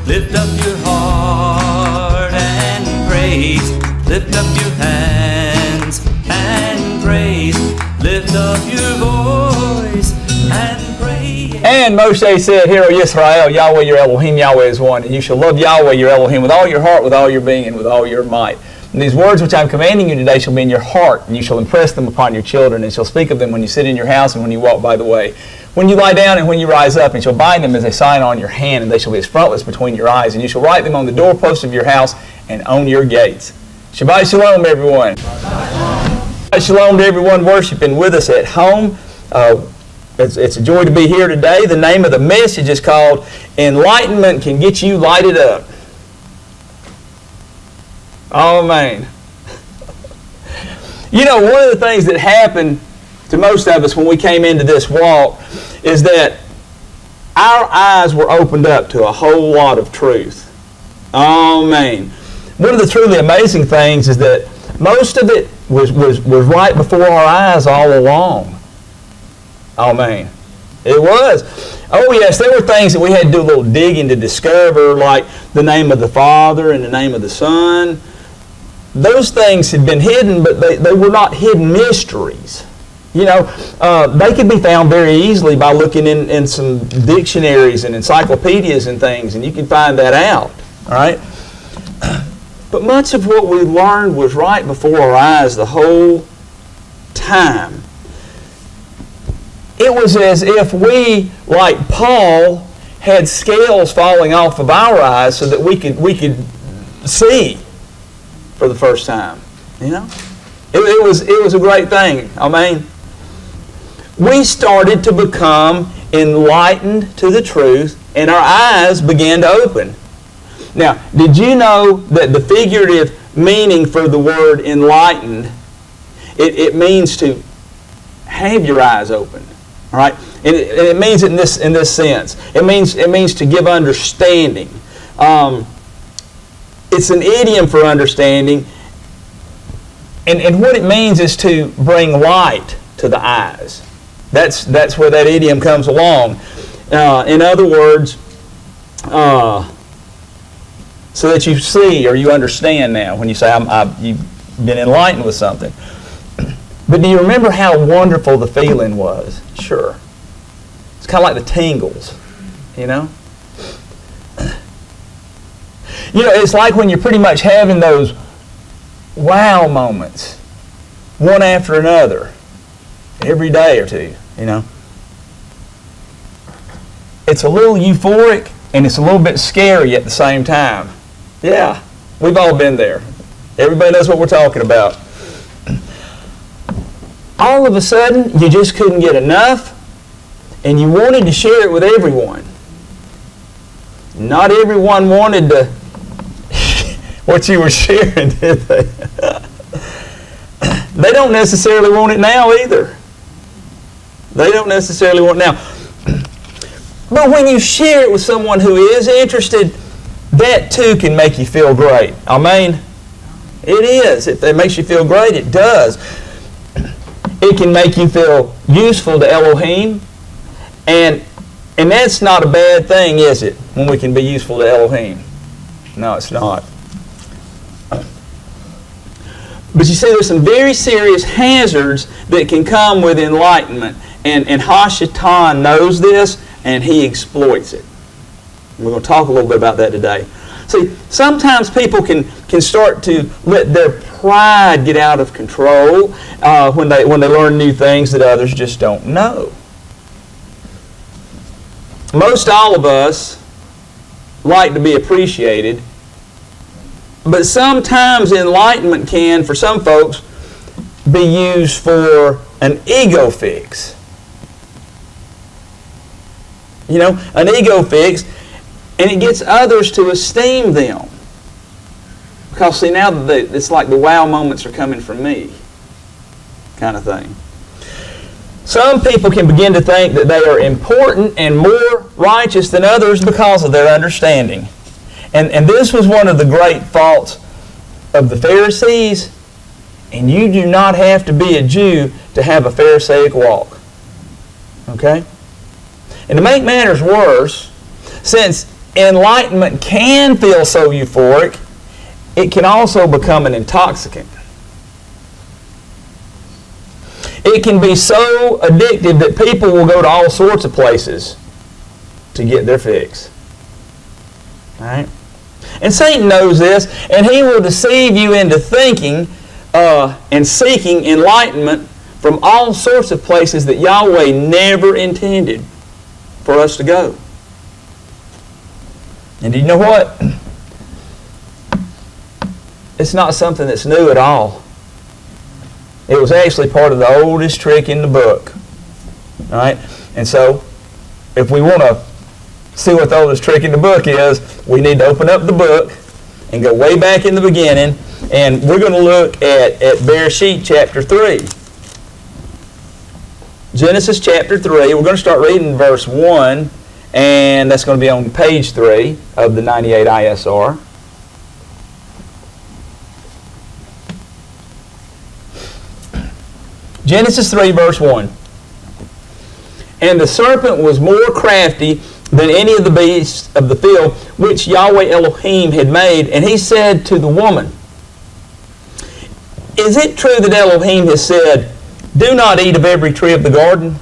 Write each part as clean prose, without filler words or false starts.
Lift up your heart and praise. Lift up your hands and praise. Lift up your voice and praise. And Moshe said, Hear, O Yisrael, Yahweh your Elohim, Yahweh is one. And you shall love Yahweh your Elohim with all your heart, with all your being, and with all your might. And these words which I am commanding you today shall be in your heart, and you shall impress them upon your children, and shall speak of them when you sit in your house and when you walk by the way, when you lie down and when you rise up, and shall bind them as a sign on your hand, and they shall be as frontlets between your eyes, and you shall write them on the doorposts of your house and on your gates. Shabbat Shalom, everyone. Shabbat Shalom to everyone worshiping with us at home. It's a joy to be here today. The name of the message is called Enlightenment Can Get You Lighted Up. Oh, man. You know, one of the things that happened to most of us when we came into this walk is that our eyes were opened up to a whole lot of truth. Oh, man. One of the truly amazing things is that most of it was right before our eyes all along. Oh, man. It was. Oh, yes, there were things that we had to do a little digging to discover, like the name of the Father and the name of the Son. Those things had been hidden, but they were not hidden mysteries. You know, they could be found very easily by looking in some dictionaries and encyclopedias and things, and you can find that out. All right? But much of what we learned was right before our eyes the whole time. It was as if we, like Paul, had scales falling off of our eyes so that we could see for the first time. You know? It was a great thing. I mean, we started to become enlightened to the truth, and our eyes began to open. Now, did you know that the figurative meaning for the word enlightened, it means to have your eyes open. All right? And it means it in this sense. It means to give understanding. It's an idiom for understanding. And what it means is to bring light to the eyes. That's where that idiom comes along. In other words, so that you see or you understand now when you say you've been enlightened with something. But do you remember how wonderful the feeling was? Sure. It's kind of like the tingles, you know? You know, it's like when you're pretty much having those wow moments, one after another, every day or two, you know? It's a little euphoric and it's a little bit scary at the same time. Yeah, we've all been there. Everybody knows what we're talking about. All of a sudden, you just couldn't get enough, and you wanted to share it with everyone. Not everyone wanted to what you were sharing, did they? They don't necessarily want it now either. They don't necessarily want it now. But when you share it with someone who is interested, that too can make you feel great. I mean, it is. If it makes you feel great, it does. It can make you feel useful to Elohim. And that's not a bad thing, is it? When we can be useful to Elohim. No, it's not. But you see, there's some very serious hazards that can come with enlightenment. And Hashatan knows this, and he exploits it. We're going to talk a little bit about that today. See, sometimes people can start to let their pride get out of control when they learn new things that others just don't know. Most all of us like to be appreciated, but sometimes enlightenment can, for some folks, be used for an ego fix. You know, an ego fix, and it gets others to esteem them. Because see, now it's like the wow moments are coming from me, kind of thing. Some people can begin to think that they are important and more righteous than others because of their understanding. And this was one of the great faults of the Pharisees. And you do not have to be a Jew to have a Pharisaic walk. Okay? And to make matters worse, since enlightenment can feel so euphoric, it can also become an intoxicant. It can be so addictive that people will go to all sorts of places to get their fix. All right? And Satan knows this, and he will deceive you into thinking and seeking enlightenment from all sorts of places that Yahweh never intended for us to go. And do you know what? It's not something that's new at all. It was actually part of the oldest trick in the book. All right? And so, if we want to see what the oldest trick in the book is, we need to open up the book and go way back in the beginning, and we're going to look at Bereshit chapter 3. Genesis chapter 3, we're going to start reading verse 1, and that's going to be on page 3 of the 98 ISR. Genesis 3, verse 1. And the serpent was more crafty than any of the beasts of the field which Yahweh Elohim had made. And he said to the woman, Is it true that Elohim has said, Do not eat of every tree of the garden?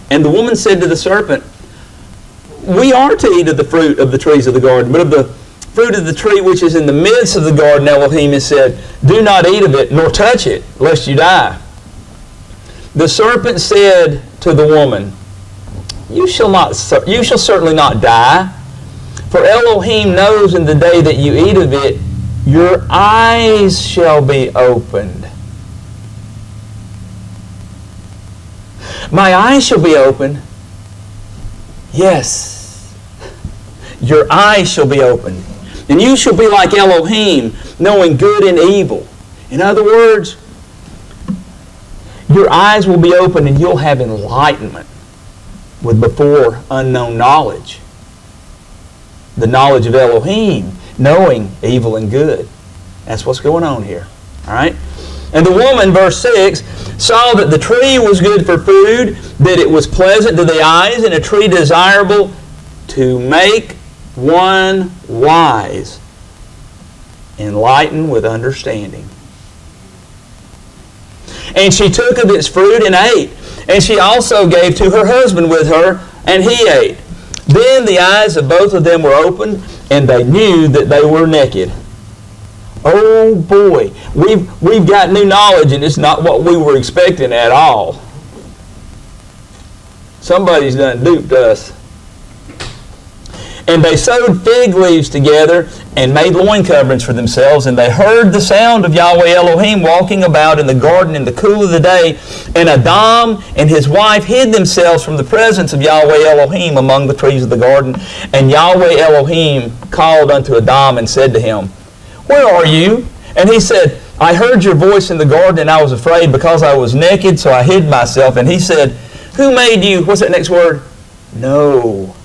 And the woman said to the serpent, We are to eat of the fruit of the trees of the garden, but of the fruit of the tree which is in the midst of the garden, Elohim has said, Do not eat of it, nor touch it, lest you die. The serpent said to the woman, You shall certainly not die, for Elohim knows in the day that you eat of it, your eyes shall be opened. My eyes shall be opened. Yes, your eyes shall be opened. And you shall be like Elohim, knowing good and evil. In other words, your eyes will be opened and you'll have enlightenment with before unknown knowledge. The knowledge of Elohim, knowing evil and good. That's what's going on here. All right? And the woman, verse 6, saw that the tree was good for food, that it was pleasant to the eyes, and a tree desirable to make one wise, enlightened with understanding. And she took of its fruit and ate. And she also gave to her husband with her, and he ate. Then the eyes of both of them were opened, and they knew that they were naked. Oh boy, we've got new knowledge, and it's not what we were expecting at all. Somebody's done duped us. And they sewed fig leaves together and made loin coverings for themselves. And they heard the sound of Yahweh Elohim walking about in the garden in the cool of the day. And Adam and his wife hid themselves from the presence of Yahweh Elohim among the trees of the garden. And Yahweh Elohim called unto Adam and said to him, Where are you? And he said, I heard your voice in the garden, and I was afraid because I was naked, so I hid myself. And he said, Who made you? What's that next word? No.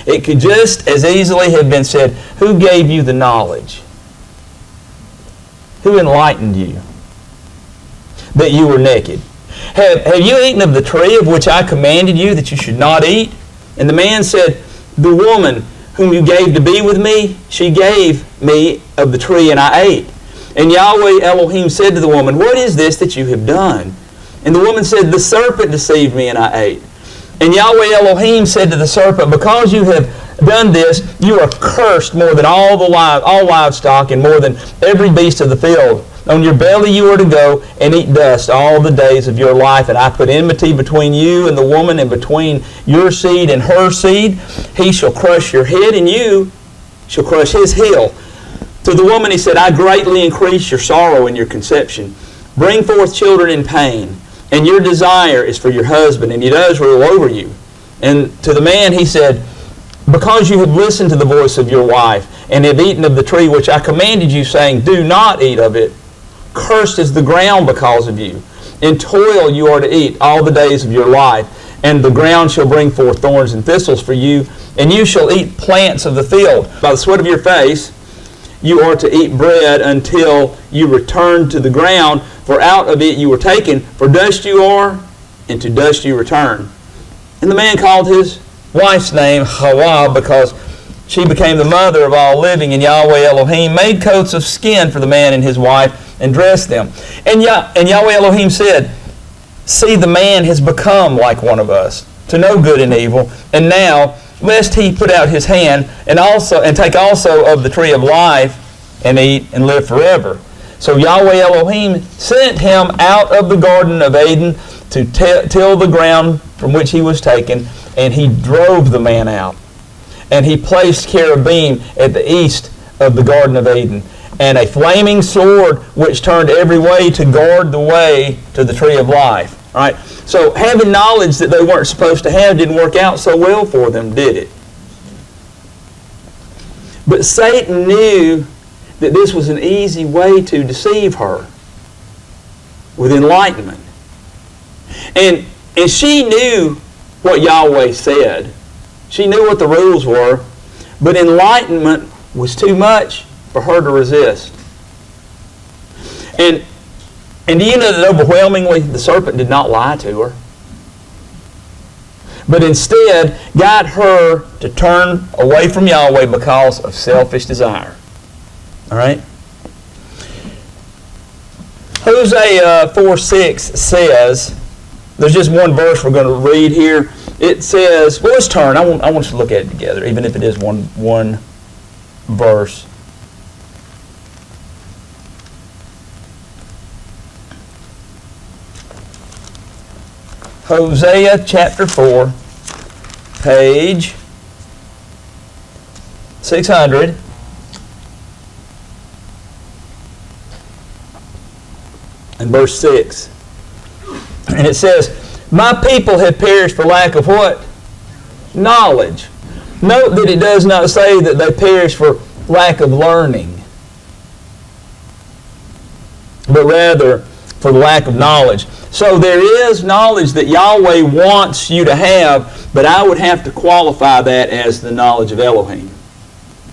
It could just as easily have been said, Who gave you the knowledge? Who enlightened you that you were naked? Have you eaten of the tree of which I commanded you that you should not eat? And the man said, The woman whom you gave to be with me, she gave me of the tree, and I ate. And Yahweh Elohim said to the woman, What is this that you have done? And the woman said, The serpent deceived me, and I ate. And Yahweh Elohim said to the serpent, Because you have done this, you are cursed more than all livestock, and more than every beast of the field. On your belly you are to go and eat dust all the days of your life. And I put enmity between you and the woman, and between your seed and her seed. He shall crush your head, and you shall crush his heel. To the woman he said, I greatly increase your sorrow and your conception. Bring forth children in pain. And your desire is for your husband, and he does rule over you. And to the man he said, Because you have listened to the voice of your wife, and have eaten of the tree which I commanded you, saying, Do not eat of it. Cursed is the ground because of you. In toil you are to eat all the days of your life, and the ground shall bring forth thorns and thistles for you, and you shall eat plants of the field. By the sweat of your face you are to eat bread until you return to the ground, for out of it you were taken, for dust you are, and to dust you return. And the man called his wife's name Hawa because she became the mother of all living, and Yahweh Elohim made coats of skin for the man and his wife and dressed them. And Yahweh Elohim said, "See, the man has become like one of us, to know good and evil, and now lest he put out his hand and take also of the tree of life and eat and live forever." So Yahweh Elohim sent him out of the Garden of Eden to till the ground from which he was taken, and he drove the man out. And he placed cherubim at the east of the Garden of Eden, and a flaming sword which turned every way to guard the way to the tree of life. All right? So having knowledge that they weren't supposed to have didn't work out so well for them, did it? But Satan knew that this was an easy way to deceive her with enlightenment. And she knew what Yahweh said. She knew what the rules were, but enlightenment was too much for her to resist. And do you know that overwhelmingly the serpent did not lie to her, but instead got her to turn away from Yahweh because of selfish desire. All right? Hosea 4:6 says, there's just one verse we're going to read here. It says, well, let's turn. I want us to look at it together, even if it is one verse. Hosea chapter 4, page 600. And verse 6. And it says, "My people have perished for lack of" what? Knowledge. Note that it does not say that they perish for lack of learning, but rather for the lack of knowledge. So there is knowledge that Yahweh wants you to have, but I would have to qualify that as the knowledge of Elohim.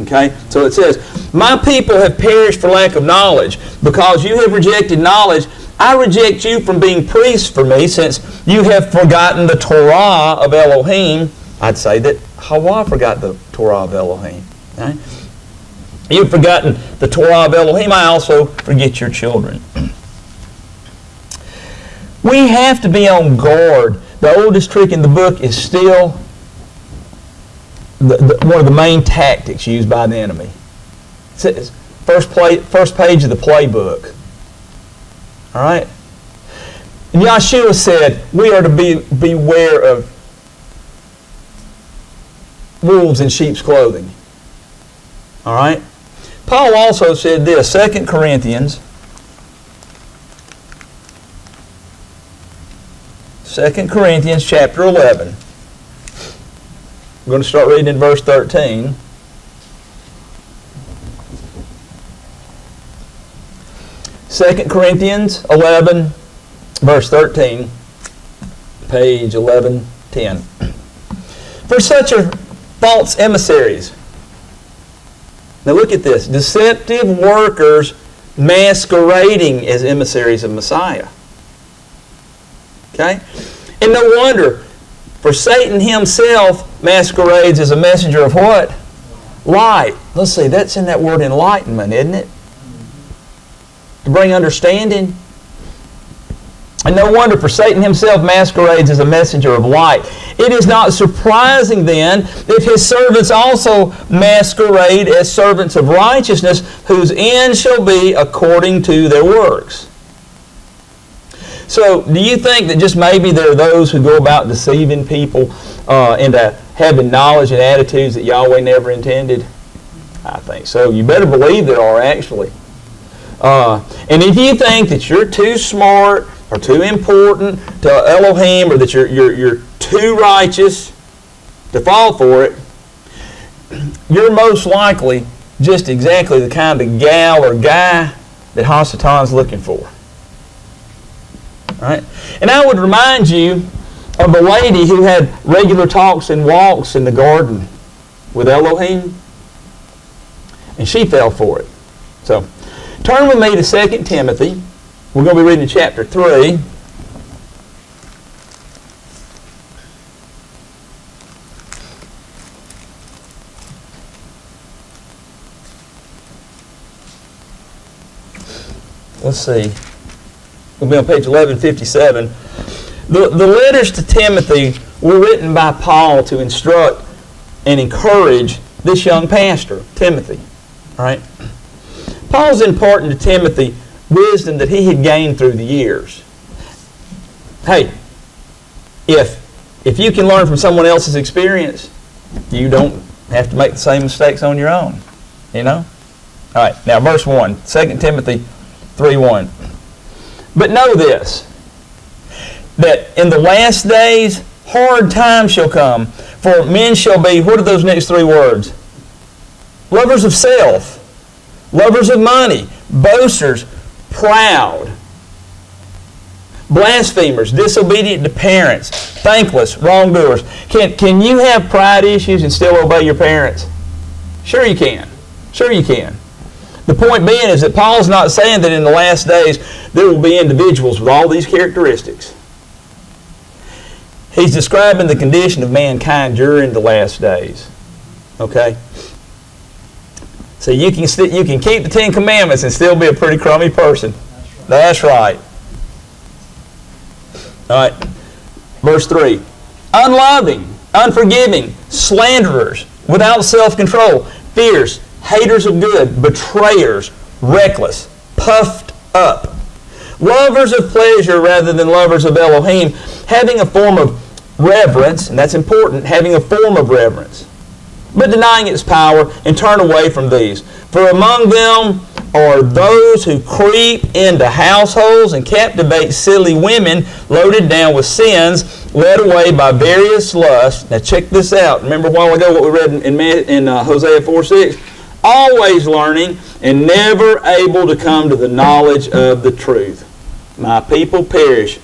Okay? So it says, "My people have perished for lack of knowledge. Because you have rejected knowledge, I reject you from being priests for me, since you have forgotten the Torah of Elohim." I'd say that Hawa forgot the Torah of Elohim. Right? You've forgotten the Torah of Elohim, I also forget your children. We have to be on guard. The oldest trick in the book is still one of the main tactics used by the enemy. It says, first page of the playbook. All right? And Yahshua said, we are to beware of wolves in sheep's clothing. All right? Paul also said this, 2 Corinthians 2 Corinthians chapter 11. We're going to start reading in verse 13. Second Corinthians 11, verse 13, page 1110. "For such are false emissaries." Now look at this. "Deceptive workers masquerading as emissaries of Messiah." Okay? And no wonder, for Satan himself masquerades as a messenger of what? Light. Let's see, that's in that word enlightenment, isn't it? To bring understanding. And no wonder, for Satan himself masquerades as a messenger of light. It is not surprising then if his servants also masquerade as servants of righteousness, whose end shall be according to their works. So, do you think that just maybe there are those who go about deceiving people into having knowledge and attitudes that Yahweh never intended? I think so. You better believe there are, actually. And if you think that you're too smart or too important to Elohim, or that you're too righteous to fall for it, you're most likely just exactly the kind of gal or guy that Hasatan's looking for. Right? And I would remind you of a lady who had regular talks and walks in the garden with Elohim, and she fell for it. So, turn with me to 2 Timothy. We're going to be reading chapter 3. let's see. We'll be on page 1157. The letters to Timothy were written by Paul to instruct and encourage this young pastor, Timothy. All right? Paul's imparting to Timothy wisdom that he had gained through the years. Hey, if you can learn from someone else's experience, you don't have to make the same mistakes on your own. You know? All right, now verse 1, 2 Timothy 3:1. But know this, that in the last days hard times shall come, for men shall be, what are those next three words? Lovers of self, lovers of money, boasters, proud, blasphemers, disobedient to parents, thankless, wrongdoers. Can you have pride issues and still obey your parents? Sure you can. Sure you can. The point being is that Paul's not saying that in the last days there will be individuals with all these characteristics. He's describing the condition of mankind during the last days. Okay? So you can keep the Ten Commandments and still be a pretty crummy person. That's right. All right. Verse 3. Unloving, unforgiving, slanderers, without self-control, fierce, haters of good, betrayers, reckless, puffed up, lovers of pleasure rather than lovers of Elohim, having a form of reverence, and that's important, having a form of reverence, but denying its power, and turn away from these. For among them are those who creep into households and captivate silly women loaded down with sins, led away by various lusts. Now check this out. Remember a while ago what we read in Hosea 4:6? Always learning and never able to come to the knowledge of the truth. My people perish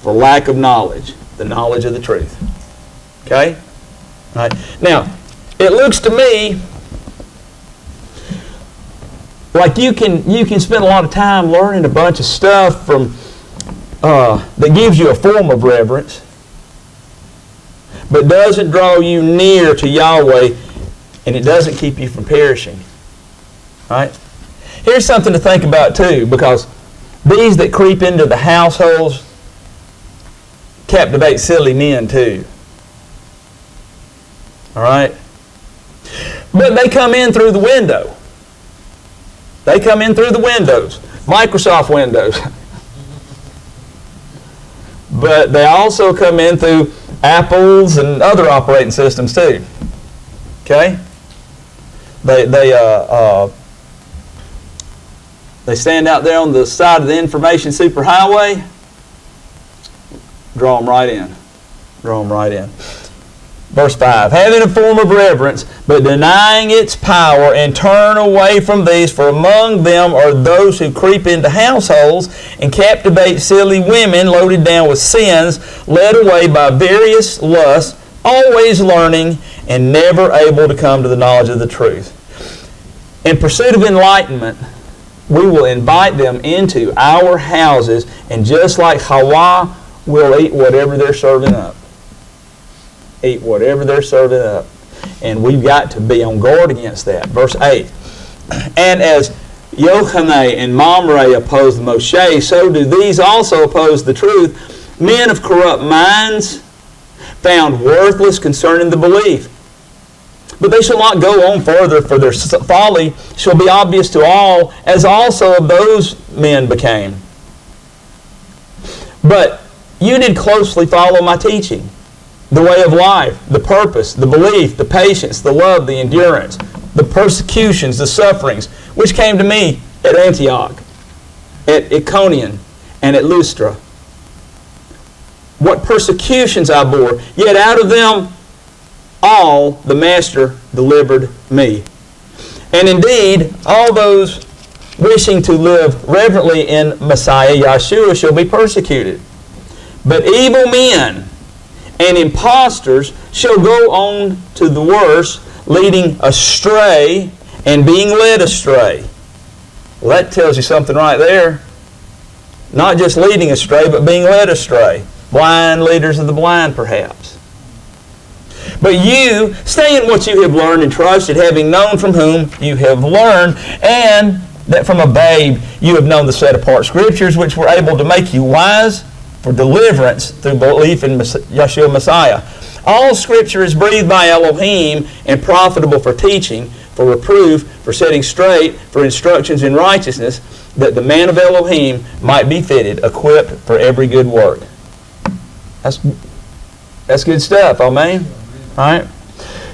for lack of knowledge, the knowledge of the truth. Okay? All right. Now, it looks to me like you can spend a lot of time learning a bunch of stuff from that gives you a form of reverence, but doesn't draw you near to Yahweh, and it doesn't keep you from perishing. All right? Here's something to think about too, because these that creep into the households captivate silly men too. All right? But they come in through the window. They come in through the windows, Microsoft Windows. But they also come in through Apples and other operating systems too. Okay? They stand out there on the side of the information superhighway. Draw them right in. Draw them right in. Verse 5, having a form of reverence, but denying its power, and turn away from these, for among them are those who creep into households and captivate silly women loaded down with sins, led away by various lusts, always learning and never able to come to the knowledge of the truth. In pursuit of enlightenment, we will invite them into our houses, and just like Hawa, we'll eat whatever they're serving up. Eat whatever they're serving up. And we've got to be on guard against that. Verse 8. And as Yochanan and Mamre opposed Moshe, so do these also oppose the truth. Men of corrupt minds, found worthless concerning the belief. But they shall not go on further, for their folly shall be obvious to all, as also of those men became. But you did closely follow my teaching, the way of life, the purpose, the belief, the patience, the love, the endurance, the persecutions, the sufferings, which came to me at Antioch, at Iconium, and at Lystra. What persecutions I bore, yet out of them all the Master delivered me. And indeed, all those wishing to live reverently in Messiah Yahshua shall be persecuted. But evil men and impostors shall go on to the worse, leading astray and being led astray. Well, that tells you something right there. Not just leading astray, but being led astray. Blind leaders of the blind, perhaps. But you stay in what you have learned and trusted, having known from whom you have learned, and that from a babe you have known the set-apart Scriptures, which were able to make you wise for deliverance through belief in Yeshua Messiah. All Scripture is breathed by Elohim and profitable for teaching, for reproof, for setting straight, for instructions in righteousness, that the man of Elohim might be fitted, equipped for every good work. That's good stuff, amen? All right?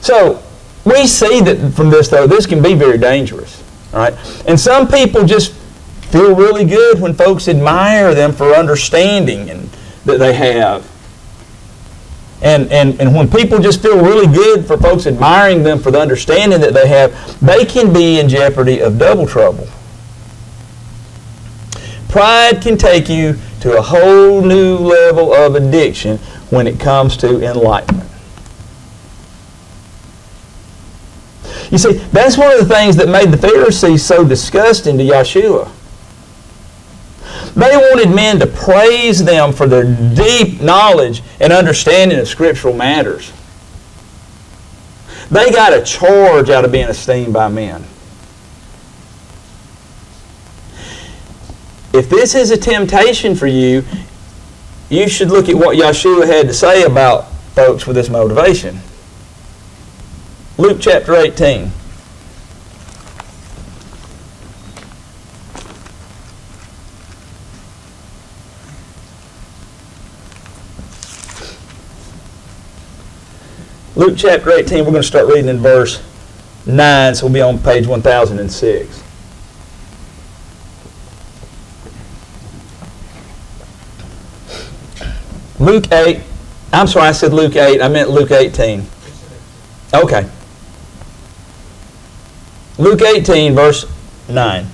So, we see that from this, though, this can be very dangerous. All right? And some people just feel really good when folks admire them for understanding and that they have. And when people just feel really good for folks admiring them for the understanding that they have, they can be in jeopardy of double trouble. Pride can take you to a whole new level of addiction when it comes to enlightenment. You see, that's one of the things that made the Pharisees so disgusting to Yeshua. They wanted men to praise them for their deep knowledge and understanding of scriptural matters. They got a charge out of being esteemed by men. If this is a temptation for you, you should look at what Yeshua had to say about folks with this motivation. Luke chapter 18. Luke chapter 18, we're going to start reading in verse 9, so we'll be on page 1006. Luke 8, I'm sorry, I said Luke 8, I meant Luke 18. Okay. Luke 18, verse 9.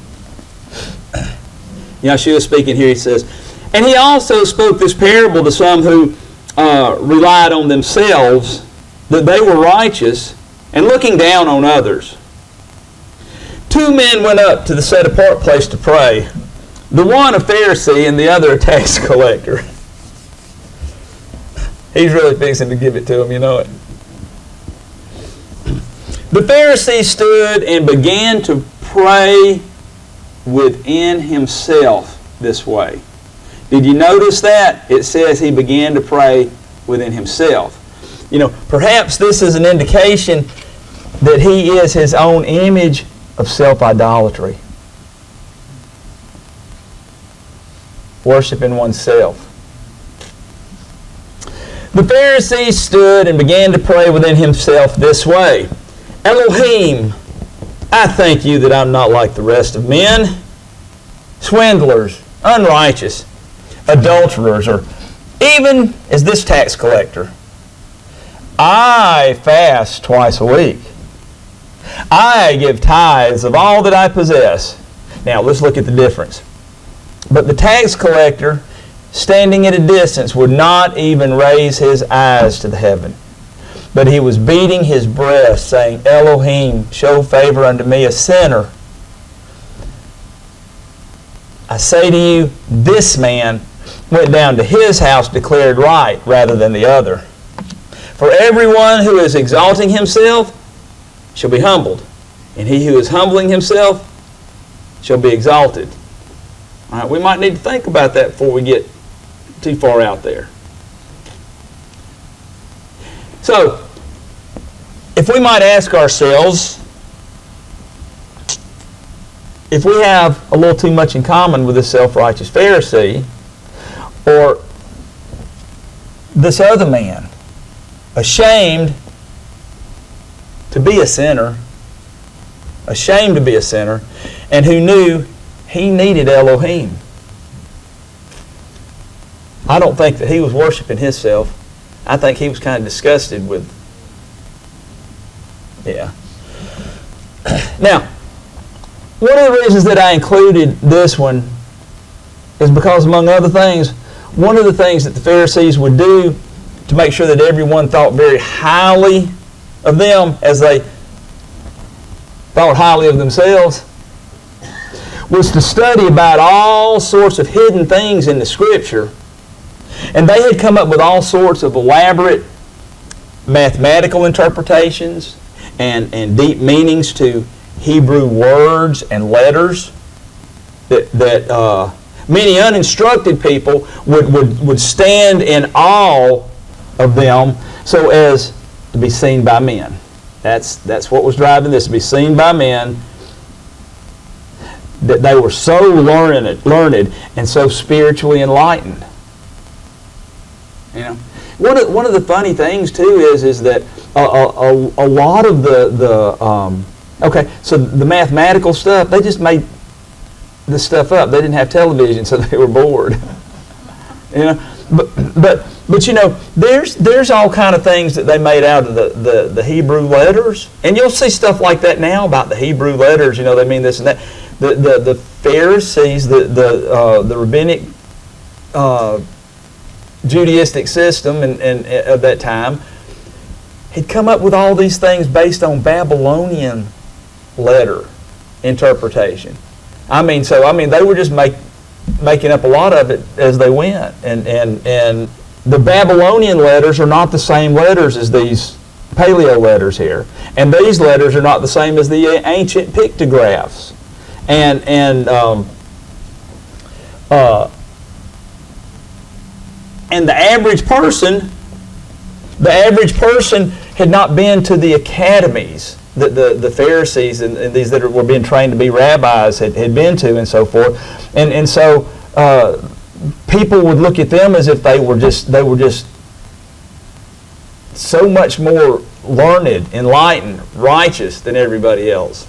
Yeshua speaking here, he says, "And he also spoke this parable to some who relied on themselves, that they were righteous, and looking down on others. Two men went up to the set-apart place to pray, the one a Pharisee and the other a tax collector." He's really fixing to give it to him, you know it. "The Pharisee stood and began to pray within himself this way." Did you notice that? It says he began to pray within himself. You know, perhaps this is an indication that he is his own image of self-idolatry. Worshiping oneself. "The Pharisee stood and began to pray within himself this way. Elohim, I thank you that I'm not like the rest of men, swindlers, unrighteous, adulterers, or even as this tax collector. I fast twice a week. I give tithes of all that I possess." Now let's look at the difference. "But the tax collector, standing at a distance, would not even raise his eyes to the heaven, but he was beating his breast, saying, Elohim, show favor unto me, a sinner. I say to you, this man went down to his house declared right rather than the other. For everyone who is exalting himself shall be humbled, and he who is humbling himself shall be exalted." All right, we might need to think about that before we get too far out there. So, if we might ask ourselves, if we have a little too much in common with this self-righteous Pharisee, or this other man, ashamed to be a sinner, and who knew he needed Elohim. I don't think that he was worshiping himself. I think he was kind of disgusted with, Now, one of the reasons that I included this one is because, among other things, one of the things that the Pharisees would do to make sure that everyone thought very highly of them as they thought highly of themselves was to study about all sorts of hidden things in the Scripture. And they had come up with all sorts of elaborate mathematical interpretations and deep meanings to Hebrew words and letters that many uninstructed people would stand in awe of them so as to be seen by men. That's what was driving this, to be seen by men, that they were so learned and so spiritually enlightened. You know, one of the funny things too is that a lot of so the mathematical stuff, they just made this stuff up. They didn't have television, so they were bored. You know, but you know, there's all kind of things that they made out of the Hebrew letters, and you'll see stuff like that now about the Hebrew letters. You know, they mean this and that. The Pharisees, the rabbinic Judaistic system and of that time had come up with all these things based on Babylonian letter interpretation. I mean, they were just making up a lot of it as they went, and the Babylonian letters are not the same letters as these Paleo letters here, and these letters are not the same as the ancient pictographs, and the average person had not been to the academies that the Pharisees and these that were being trained to be rabbis had been to, and so forth, and so people would look at them as if they were just so much more learned, enlightened, righteous than everybody else,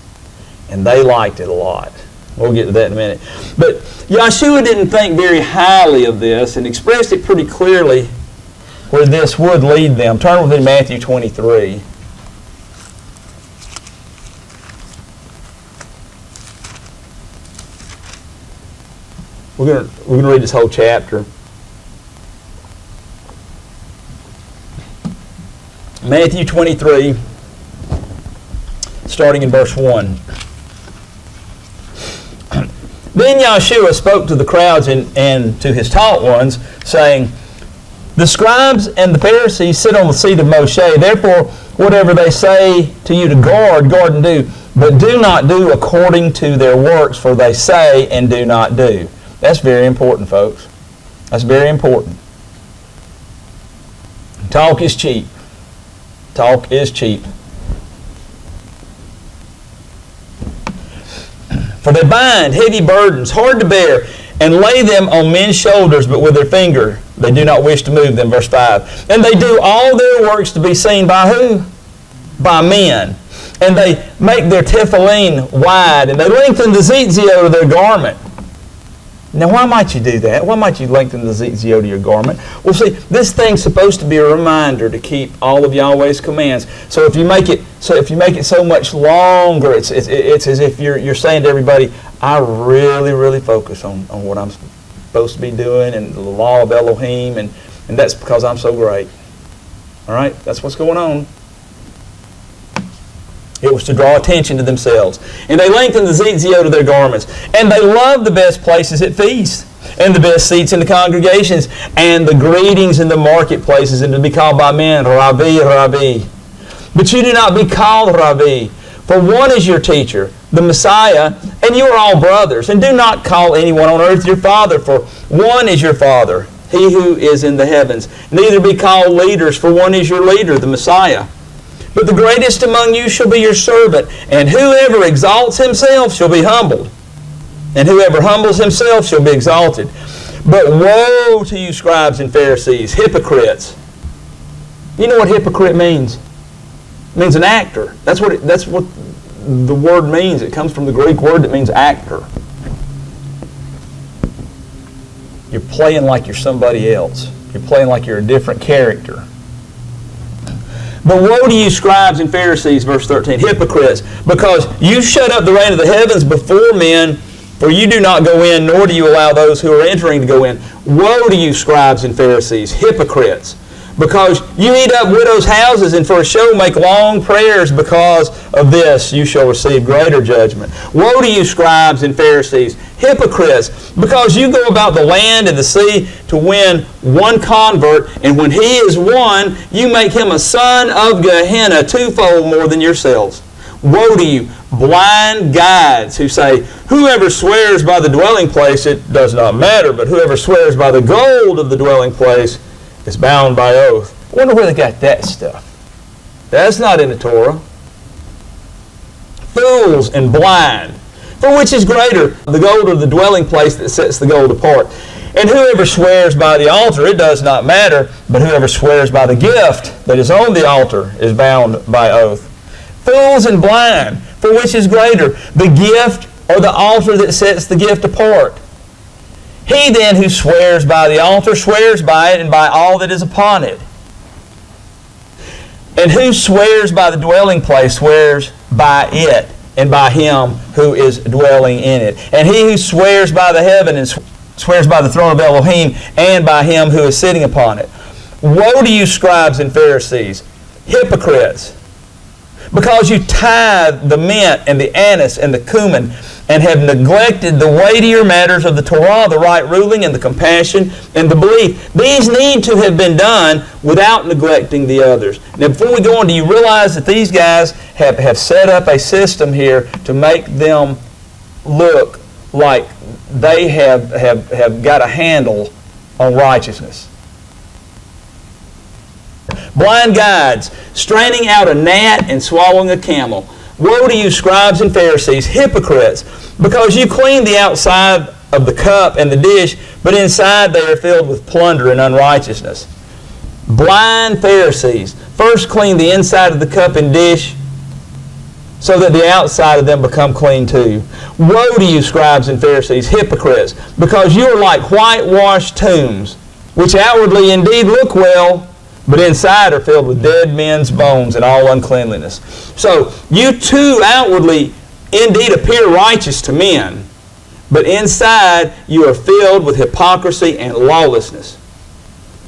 and they liked it a lot. We'll get to that in a minute. But YHWH didn't think very highly of this and expressed it pretty clearly where this would lead them. Turn with me to Matthew 23. We're going to read this whole chapter. Matthew 23, starting in verse 1. Then YHWH spoke to the crowds and to his taught ones, saying, the scribes and the Pharisees sit on the seat of Moshe. Therefore, whatever they say to you to guard and do. But do not do according to their works, for they say and do not do. That's very important, folks. That's very important. Talk is cheap. Talk is cheap. For they bind heavy burdens, hard to bear, and lay them on men's shoulders, but with their finger they do not wish to move them. Verse 5. And they do all their works to be seen by who? By men. And they make their tefillin wide, and they lengthen the zitzio to their garment. Now, why might you do that? Why might you lengthen the zitzio to your garment? Well, see, this thing's supposed to be a reminder to keep all of Yahweh's commands. So if you make it so much longer, it's as if you're saying to everybody, I really, really focus on what I'm supposed to be doing and the law of Elohim, and that's because I'm so great. All right, that's what's going on. It was to draw attention to themselves. And they lengthened the zitzio to their garments. And they loved the best places at feasts, and the best seats in the congregations, and the greetings in the marketplaces, and to be called by men, Rabbi, Rabbi. But you do not be called Rabbi, for one is your teacher, the Messiah, and you are all brothers. And do not call anyone on earth your father, for one is your Father, he who is in the heavens. Neither be called leaders, for one is your leader, the Messiah. But the greatest among you shall be your servant, and whoever exalts himself shall be humbled, and whoever humbles himself shall be exalted. But woe to you, scribes and Pharisees, hypocrites! You know what hypocrite means? It means an actor. That's what the word means. It comes from the Greek word that means actor. You're playing like you're somebody else. You're playing like you're a different character. But woe to you, scribes and Pharisees, verse 13, hypocrites, because you shut up the rain of the heavens before men, for you do not go in, nor do you allow those who are entering to go in. Woe to you, scribes and Pharisees, hypocrites, because you eat up widows' houses, and for a show make long prayers. Because of this you shall receive greater judgment. Woe to you, scribes and Pharisees, hypocrites, because you go about the land and the sea to win one convert, and when he is won, you make him a son of Gehenna twofold more than yourselves. Woe to you, blind guides, who say, whoever swears by the dwelling place, it does not matter, but whoever swears by the gold of the dwelling place is bound by oath. I wonder where they got that stuff. That's not in the Torah. Fools and blind. For which is greater, the gold of the dwelling place that sets the gold apart? And whoever swears by the altar, it does not matter, but whoever swears by the gift that is on the altar is bound by oath. Fools and blind, for which is greater, the gift or the altar that sets the gift apart? He then who swears by the altar swears by it and by all that is upon it. And who swears by the dwelling place swears by it and by him who is dwelling in it. And he who swears by the heaven and swears by the throne of Elohim and by him who is sitting upon it. Woe to you, scribes and Pharisees, hypocrites, because you tithe the mint and the anise and the cumin, and have neglected the weightier matters of the Torah, the right ruling and the compassion and the belief. These need to have been done without neglecting the others. Now, before we go on, do you realize that these guys have set up a system here to make them look like they have got a handle on righteousness? Blind guides, straining out a gnat and swallowing a camel. Woe to you, scribes and Pharisees, hypocrites, because you clean the outside of the cup and the dish, but inside they are filled with plunder and unrighteousness. Blind Pharisees, first clean the inside of the cup and dish, so that the outside of them become clean too. Woe to you, scribes and Pharisees, hypocrites, because you are like whitewashed tombs, which outwardly indeed look well, but inside are filled with dead men's bones and all uncleanliness. So you too outwardly indeed appear righteous to men, but inside you are filled with hypocrisy and lawlessness.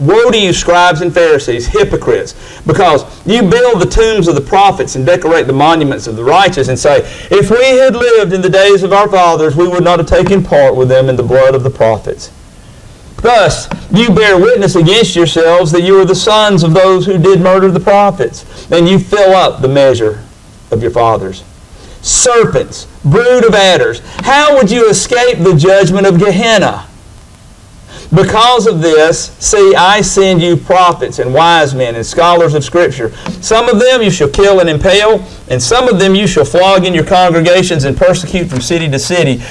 Woe to you, scribes and Pharisees, hypocrites, because you build the tombs of the prophets and decorate the monuments of the righteous and say, if we had lived in the days of our fathers, we would not have taken part with them in the blood of the prophets. Thus, you bear witness against yourselves that you are the sons of those who did murder the prophets, and you fill up the measure of your fathers. Serpents, brood of adders, how would you escape the judgment of Gehenna? Because of this, see, I send you prophets and wise men and scholars of Scripture. Some of them you shall kill and impale, and some of them you shall flog in your congregations and persecute from city to city,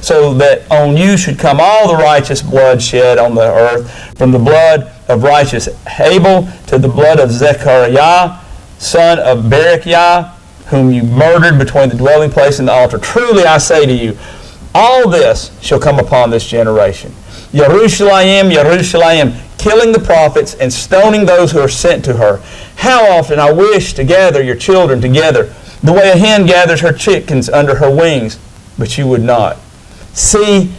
so that on you should come all the righteous blood shed on the earth, from the blood of righteous Abel to the blood of Zechariah, son of Berechiah, whom you murdered between the dwelling place and the altar. Truly I say to you, all this shall come upon this generation. Yerushalayim, Yerushalayim, killing the prophets and stoning those who are sent to her. How often I wish to gather your children together, the way a hen gathers her chickens under her wings, but you would not. See,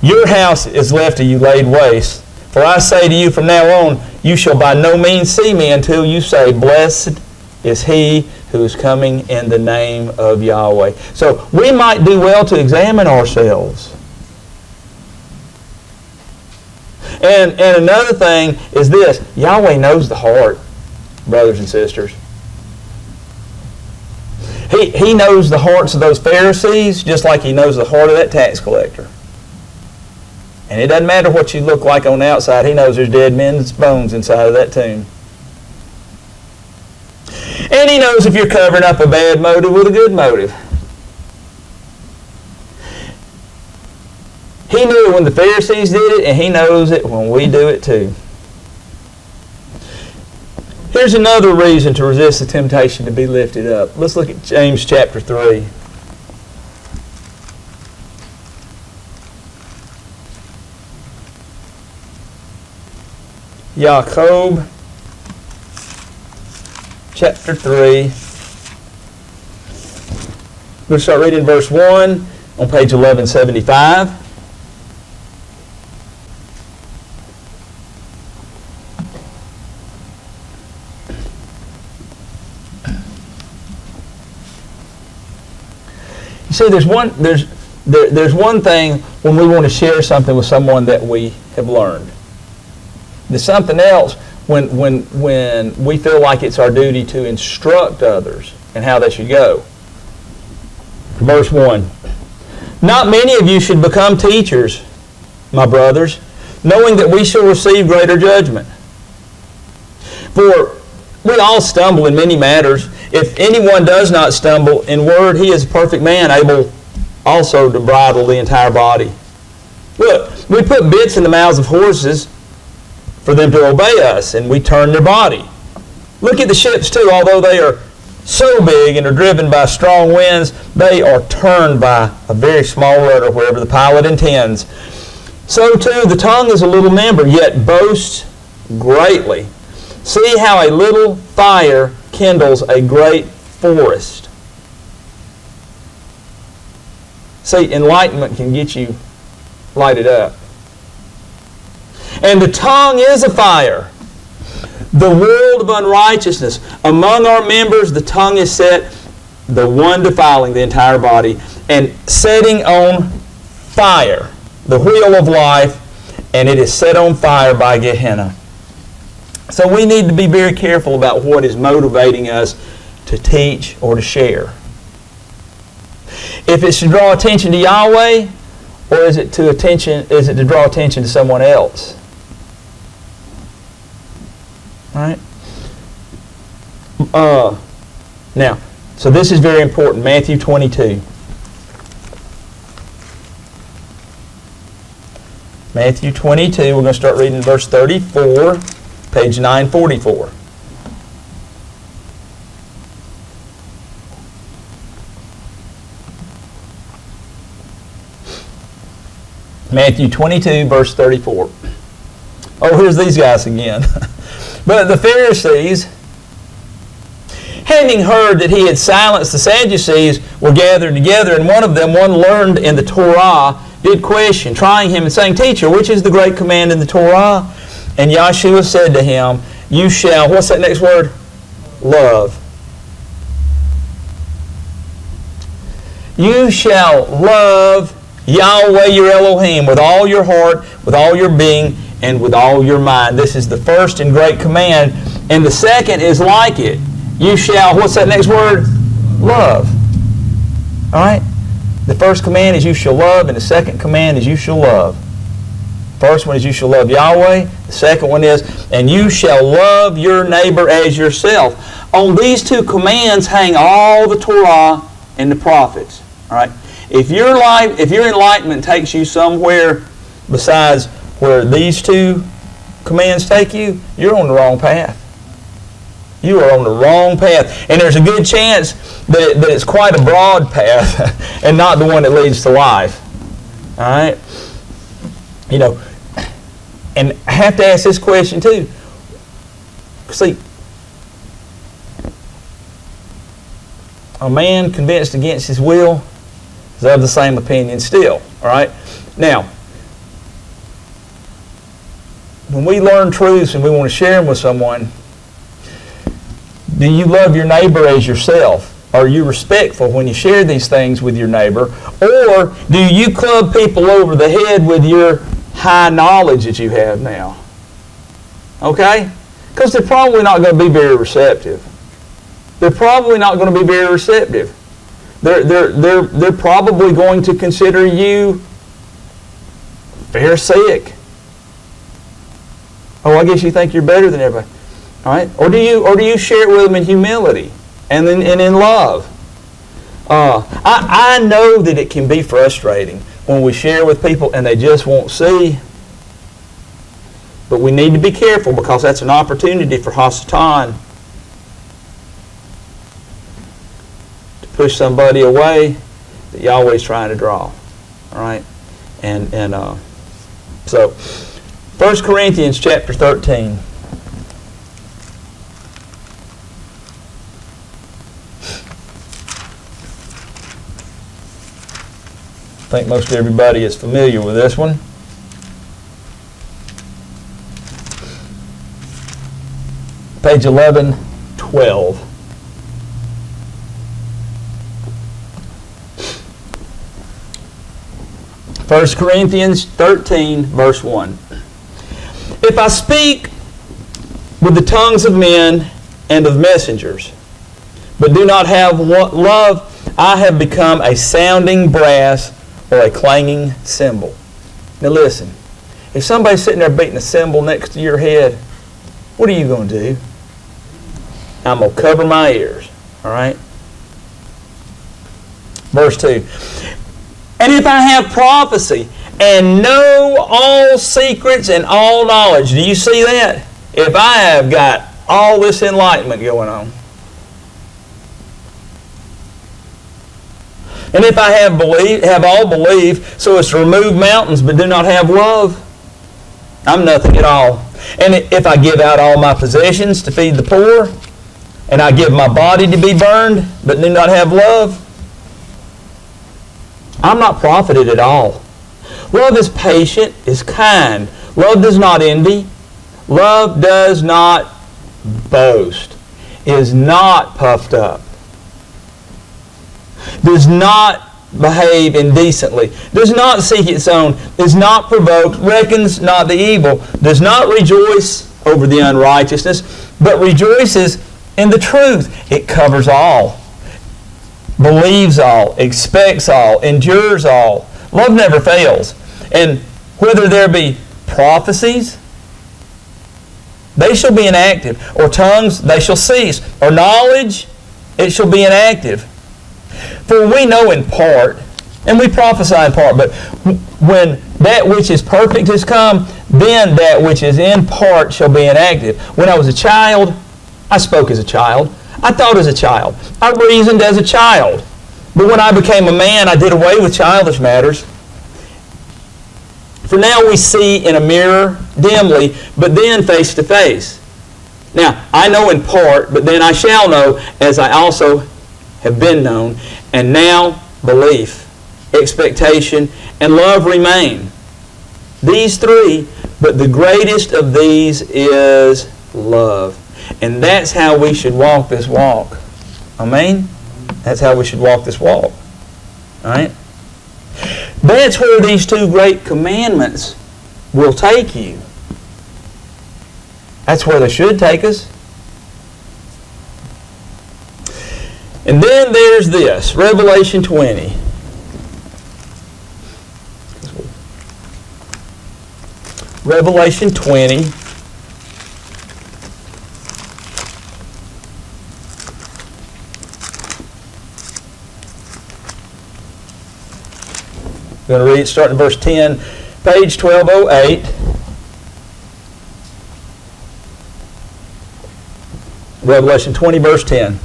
your house is left to you laid waste. For I say to you, from now on, you shall by no means see me until you say, blessed is he who is coming in the name of Yahweh. So we might do well to examine ourselves. And another thing is this, Yahweh knows the heart, brothers and sisters. He knows the hearts of those Pharisees just like He knows the heart of that tax collector. And it doesn't matter what you look like on the outside. He knows there's dead men's bones inside of that tomb. And He knows if you're covering up a bad motive with a good motive. He knew it when the Pharisees did it, and He knows it when we do it too. Here's another reason to resist the temptation to be lifted up. Let's look at James chapter 3. Jacob chapter 3. We'll start reading verse 1 on page 1175. See, there's one thing when we want to share something with someone that we have learned. There's something else when we feel like it's our duty to instruct others and how they should go. Verse 1. Not many of you should become teachers, my brothers, knowing that we shall receive greater judgment. For we all stumble in many matters. If anyone does not stumble in word, he is a perfect man, able also to bridle the entire body. Look, we put bits in the mouths of horses for them to obey us, and we turn their body. Look at the ships too. Although they are so big and are driven by strong winds, they are turned by a very small rudder wherever the pilot intends. So too the tongue is a little member, yet boasts greatly. See how a little fire kindles a great forest. See, enlightenment can get you lighted up. And the tongue is a fire, the world of unrighteousness. Among our members the tongue is set, the one defiling the entire body, and setting on fire the wheel of life, and it is set on fire by Gehenna. So we need to be very careful about what is motivating us to teach or to share. If it's to draw attention to Yahweh, or is it to draw attention to someone else? Right? Now, so this is very important. Matthew 22. Matthew 22, we're going to start reading verse 34, page 944. Matthew 22, verse 34. Oh, here's these guys again. But the Pharisees, having heard that he had silenced the Sadducees, were gathered together, and one of them, one learned in the Torah, did question, trying him and saying, Teacher, which is the great command in the Torah? And Yahshua said to him, you shall, what's that next word? Love. You shall love Yahweh your Elohim with all your heart, with all your being, and with all your mind. This is the first and great command. And the second is like it. You shall, what's that next word? Love. All right? The first command is you shall love, and the second command is you shall love. First one is you shall love Yahweh. The second one is, and you shall love your neighbor as yourself. On these two commands hang all the Torah and the prophets. All right? If your enlightenment takes you somewhere besides where these two commands take you, you're on the wrong path. You are on the wrong path. And there's a good chance that it's quite a broad path and not the one that leads to life. All right? You know, and I have to ask this question too. See, a man convinced against his will is of the same opinion still. All right? Now, when we learn truths and we want to share them with someone, do you love your neighbor as yourself? Are you respectful when you share these things with your neighbor? Or do you club people over the head with your high knowledge that you have now? Okay? Because they're probably not going to be very receptive. They're probably not going to be very receptive. They're probably going to consider you Pharisaic. Oh, I guess you think you're better than everybody. All right? Or do you share it with them in humility and in love? I know that it can be frustrating when we share with people and they just won't see. But we need to be careful because that's an opportunity for Hasatan to push somebody away that Yahweh's trying to draw. All right? And so 1 Corinthians chapter 13. I think most everybody is familiar with this one. Page 1112. First Corinthians 13, verse 1. If I speak with the tongues of men and of messengers, but do not have love, I have become a sounding brass or a clanging cymbal. Now listen, if somebody's sitting there beating a cymbal next to your head, what are you going to do? I'm going to cover my ears. All right? Verse 2. And if I have prophecy and know all secrets and all knowledge, do you see that? If I have got all this enlightenment going on, and if I have all belief so as to remove mountains but do not have love, I'm nothing at all. And if I give out all my possessions to feed the poor, and I give my body to be burned but do not have love, I'm not profited at all. Love is patient, is kind. Love does not envy. Love does not boast, is not puffed up, does not behave indecently, does not seek its own, is not provoked, reckons not the evil, does not rejoice over the unrighteousness, but rejoices in the truth. It covers all, believes all, expects all, endures all. Love never fails. And whether there be prophecies, they shall be inactive, or tongues, they shall cease, or knowledge, it shall be inactive. For we know in part, and we prophesy in part, but when that which is perfect has come, then that which is in part shall be inactive. When I was a child, I spoke as a child. I thought as a child. I reasoned as a child. But when I became a man, I did away with childish matters. For now we see in a mirror dimly, but then face to face. Now, I know in part, but then I shall know, as I also have been known. And now belief, expectation, and love remain. These three, but the greatest of these is love. And that's how we should walk this walk. Amen? That's how we should walk this walk. All right? That's where these two great commandments will take you. That's where they should take us. And then there's this, Revelation 20. Revelation 20. I'm going to read it starting in verse 10, page 1208. Revelation 20, verse 10.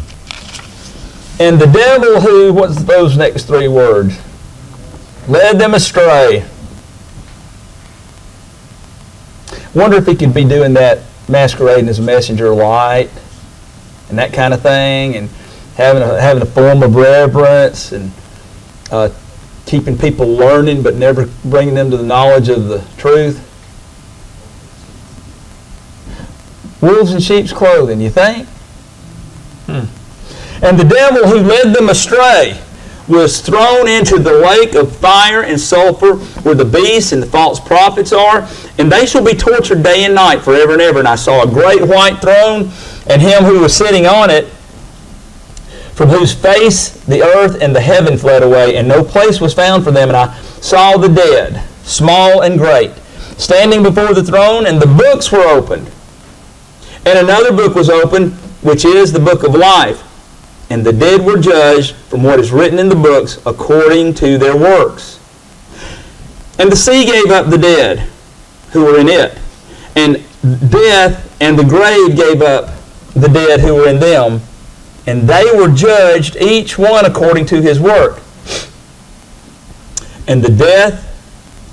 And the devil who, what's those next three words? Led them astray. Wonder if he could be doing that, masquerading as a messenger of light and that kind of thing, and having a form of reverence, and keeping people learning but never bringing them to the knowledge of the truth. Wolves in sheep's clothing, you think? And the devil who led them astray was thrown into the lake of fire and sulfur, where the beasts and the false prophets are, and they shall be tortured day and night forever and ever. And I saw a great white throne, and him who was sitting on it, from whose face the earth and the heaven fled away, and no place was found for them. And I saw the dead, small and great, standing before the throne, and the books were opened. And another book was opened, which is the book of life. And the dead were judged from what is written in the books according to their works. And the sea gave up the dead who were in it, and death and the grave gave up the dead who were in them, and they were judged each one according to his work. And the death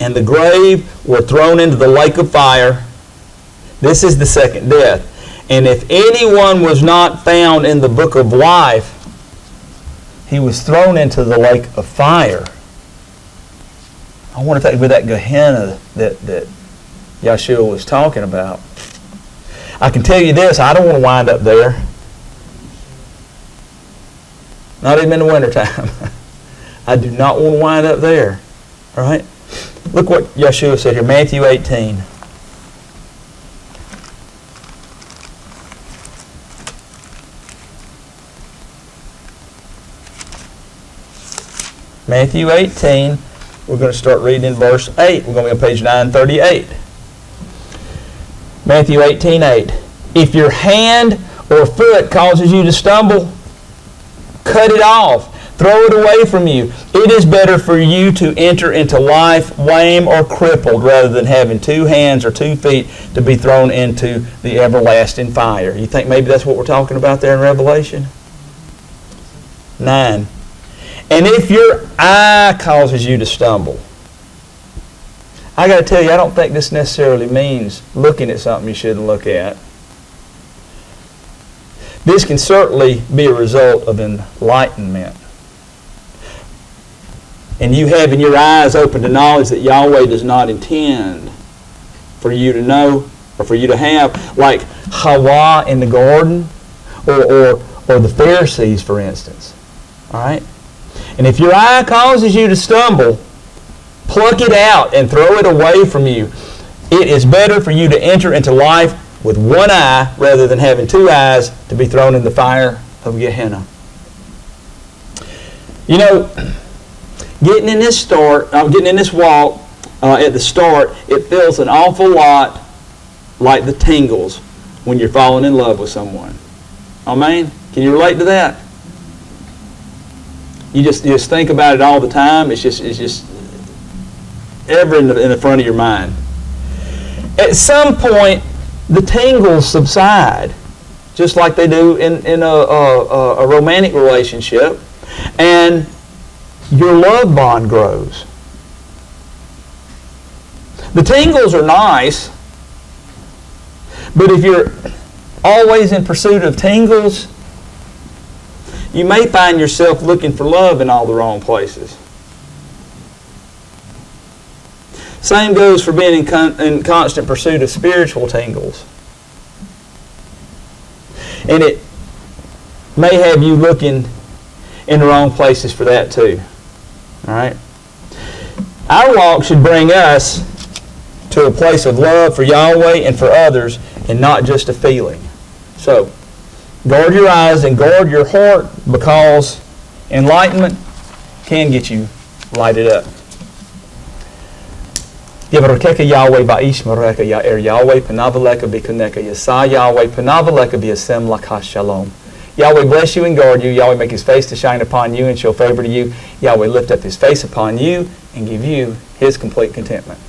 and the grave were thrown into the lake of fire. This is the second death. And if anyone was not found in the book of life, he was thrown into the lake of fire. I wonder if that would be that Gehenna that Yeshua was talking about. I can tell you this, I don't want to wind up there. Not even in the wintertime. I do not want to wind up there. All right? Look what Yeshua said here, Matthew 18. Matthew 18, we're going to start reading in verse 8. We're going to be on page 938. Matthew 18:8. If your hand or foot causes you to stumble, cut it off. Throw it away from you. It is better for you to enter into life lame or crippled rather than having 2 hands or 2 feet to be thrown into the everlasting fire. You think maybe that's what we're talking about there in Revelation? 9. And if your eye causes you to stumble, I got to tell you, I don't think this necessarily means looking at something you shouldn't look at. This can certainly be a result of enlightenment. And you having your eyes open to knowledge that Yahweh does not intend for you to know or for you to have, like Hawa in the garden or the Pharisees, for instance. All right? And if your eye causes you to stumble, pluck it out and throw it away from you. It is better for you to enter into life with 1 eye rather than having 2 eyes to be thrown in the fire of Gehenna. You know, getting in this walk at the start, it feels an awful lot like the tingles when you're falling in love with someone. Amen? Can you relate to that? You just think about it all the time. It's just ever in the front of your mind. At some point, the tingles subside, just like they do in a romantic relationship, and your love bond grows. The tingles are nice, but if you're always in pursuit of tingles, you may find yourself looking for love in all the wrong places. Same goes for being in constant pursuit of spiritual tingles. And it may have you looking in the wrong places for that too. All right? Our walk should bring us to a place of love for Yahweh and for others, and not just a feeling. So, guard your eyes and guard your heart, because enlightenment can get you lighted up. Yahweh ba'ishmareka ya'er Yahweh panavaleka bikuneka yasa Yahweh panavaleka bi'asem laka shalom. Yahweh bless you and guard you. Yahweh make His face to shine upon you and show favor to you. Yahweh lift up His face upon you and give you His complete contentment.